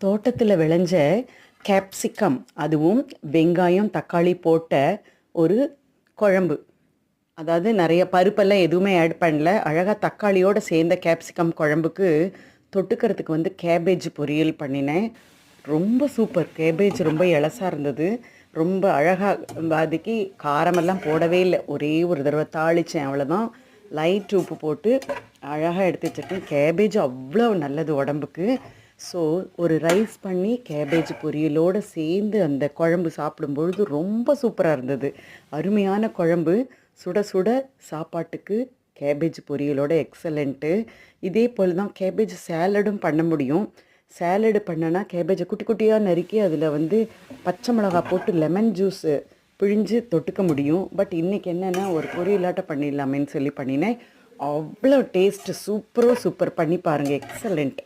தோட்டத்தில் விளைஞ்ச கேப்சிகம், அதுவும் வெங்காயம் தக்காளி போட்ட ஒரு குழம்பு. அதாவது நிறைய பருப்பெல்லாம் எதுவுமே ஆட் பண்ணல. அழகாக தக்காளியோடு சேர்ந்த கேப்சிகம் குழம்புக்கு தொட்டுக்கிறதுக்கு கேபேஜ் பொரியல் பண்ணினேன். ரொம்ப சூப்பர். கேபேஜ் ரொம்ப இலசாக இருந்தது. ரொம்ப அழகாக வதக்கி காரமெல்லாம் போடவே இல்லை. ஒரே ஒரு தடவை தாளித்தேன், அவ்வளோதான். லைட் உப்பு போட்டு அழகாக எடுத்து வச்சுருக்கேன். கேபேஜ் அவ்வளோ நல்லது உடம்புக்கு. ஸோ ஒரு ரைஸ் பண்ணி கேபேஜ் பொரியலோடு சேர்ந்து அந்த குழம்பு சாப்பிடும்பொழுது ரொம்ப சூப்பராக இருந்தது. அருமையான குழம்பு. சுட சுட சாப்பாட்டுக்கு கேபேஜ் பொரியலோட எக்ஸலண்ட்டு. இதே போல் தான் கேபேஜ் சேலடும் பண்ண முடியும். சேலடு பண்ணனா கேபேஜை குட்டி குட்டியாக நறுக்கி அதில் பச்சை மிளகா போட்டு லெமன் ஜூஸு பிழிஞ்சு தொட்டுக்க முடியும். பட் இன்றைக்கி என்னென்னா ஒரு பொரியலாட்ட பண்ணிடலாமேன்னு சொல்லி பண்ணினேன். அவ்வளோ டேஸ்ட்டு. சூப்பர் பண்ணி பாருங்கள். எக்ஸலண்ட்.